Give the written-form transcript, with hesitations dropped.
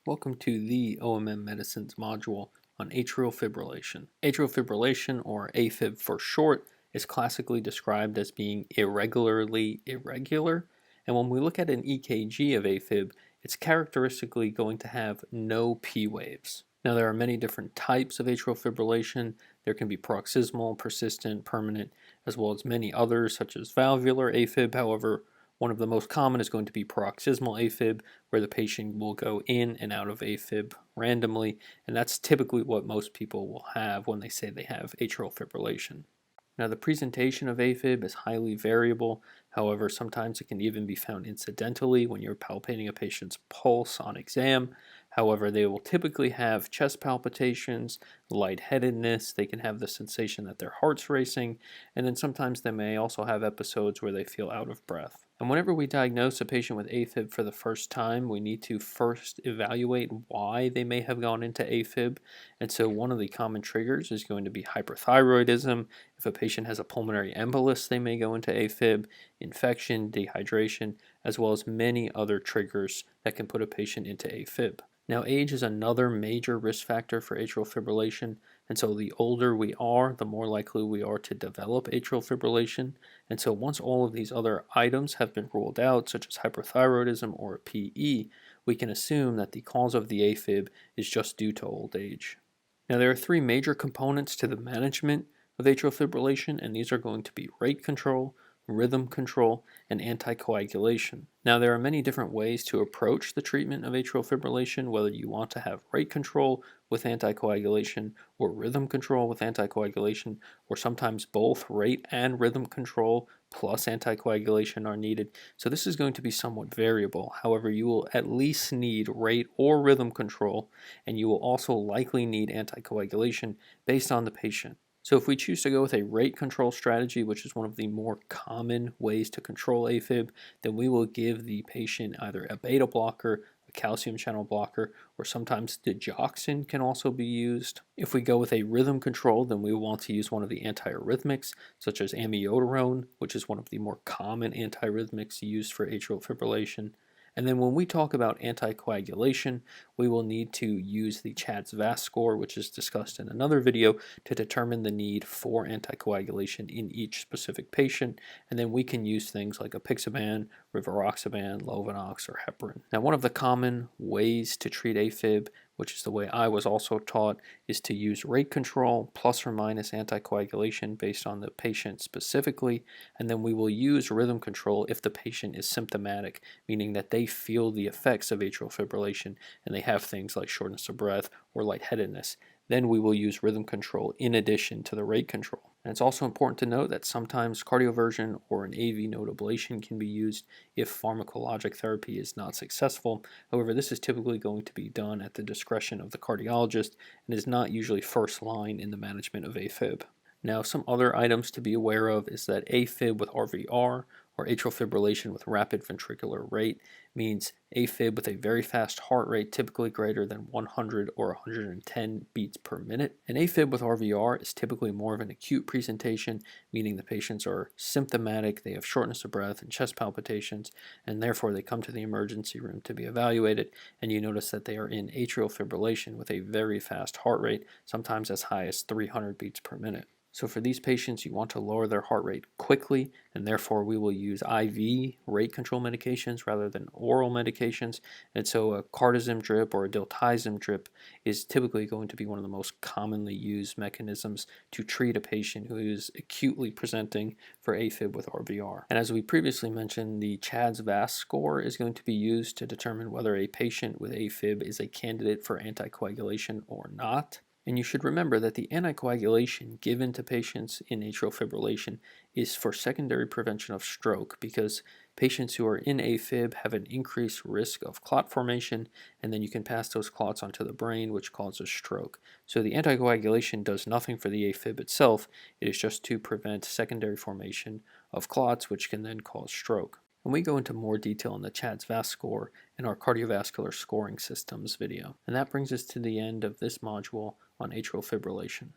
Welcome to the OMM-Medicine's module on atrial fibrillation. Atrial fibrillation, or AFib for short, is classically described as being irregularly irregular, and when we look at an EKG of AFib, it's characteristically going to have no P waves. Now, there are many different types of atrial fibrillation. There can be paroxysmal, persistent, permanent, as well as many others such as valvular AFib. However, one of the most common is going to be paroxysmal AFib, where the patient will go in and out of AFib randomly, and that's typically what most people will have when they say they have atrial fibrillation. Now, the presentation of AFib is highly variable. However, sometimes it can even be found incidentally when you're palpating a patient's pulse on exam. However, they will typically have chest palpitations, lightheadedness, they can have the sensation that their heart's racing, and then sometimes they may also have episodes where they feel out of breath. And whenever we diagnose a patient with AFib for the first time, we need to first evaluate why they may have gone into AFib. And so one of the common triggers is going to be hyperthyroidism. If a patient has a pulmonary embolus, they may go into AFib, infection, dehydration, as well as many other triggers that can put a patient into AFib. Now, age is another major risk factor for atrial fibrillation, and so the older we are, the more likely we are to develop atrial fibrillation. And so once all of these other items have been ruled out, such as hyperthyroidism or PE, we can assume that the cause of the AFib is just due to old age. Now, there are three major components to the management of atrial fibrillation, and these are going to be rate control, rhythm control, and anticoagulation. Now, there are many different ways to approach the treatment of atrial fibrillation, whether you want to have rate control with anticoagulation or rhythm control with anticoagulation, or sometimes both rate and rhythm control plus anticoagulation are needed. So this is going to be somewhat variable. However, you will at least need rate or rhythm control, and you will also likely need anticoagulation based on the patient. So if we choose to go with a rate control strategy, which is one of the more common ways to control AFib, then we will give the patient either a beta blocker, a calcium channel blocker, or sometimes digoxin can also be used. If we go with a rhythm control, then we will want to use one of the antiarrhythmics, such as amiodarone, which is one of the more common antiarrhythmics used for atrial fibrillation. And then when we talk about anticoagulation, we will need to use the CHADS VASC score, which is discussed in another video, to determine the need for anticoagulation in each specific patient. And then we can use things like apixaban, rivaroxaban, Lovenox, or heparin. Now, one of the common ways to treat AFib, which is the way I was also taught, is to use rate control plus or minus anticoagulation based on the patient specifically, and then we will use rhythm control if the patient is symptomatic, meaning that they feel the effects of atrial fibrillation and they have things like shortness of breath or lightheadedness. Then we will use rhythm control in addition to the rate control. And it's also important to note that sometimes cardioversion or an AV node ablation can be used if pharmacologic therapy is not successful. However, this is typically going to be done at the discretion of the cardiologist and is not usually first line in the management of AFib. Now, some other items to be aware of is that AFib with RVR, or atrial fibrillation with rapid ventricular rate, means AFib with a very fast heart rate, typically greater than 100 or 110 beats per minute. And AFib with RVR is typically more of an acute presentation, meaning the patients are symptomatic, they have shortness of breath and chest palpitations, and therefore they come to the emergency room to be evaluated, and you notice that they are in atrial fibrillation with a very fast heart rate, sometimes as high as 300 beats per minute. So for these patients, you want to lower their heart rate quickly, and therefore we will use IV rate control medications rather than oral medications. And so a cardizem drip or a diltiazem drip is typically going to be one of the most commonly used mechanisms to treat a patient who is acutely presenting for AFib with RVR. And as we previously mentioned, the CHADS VASC score is going to be used to determine whether a patient with AFib is a candidate for anticoagulation or not. And you should remember that the anticoagulation given to patients in atrial fibrillation is for secondary prevention of stroke, because patients who are in AFib have an increased risk of clot formation, and then you can pass those clots onto the brain, which causes stroke. So the anticoagulation does nothing for the AFib itself, it is just to prevent secondary formation of clots, which can then cause stroke. And we go into more detail in the CHADS VASC score in our cardiovascular scoring systems video. And that brings us to the end of this module on atrial fibrillation.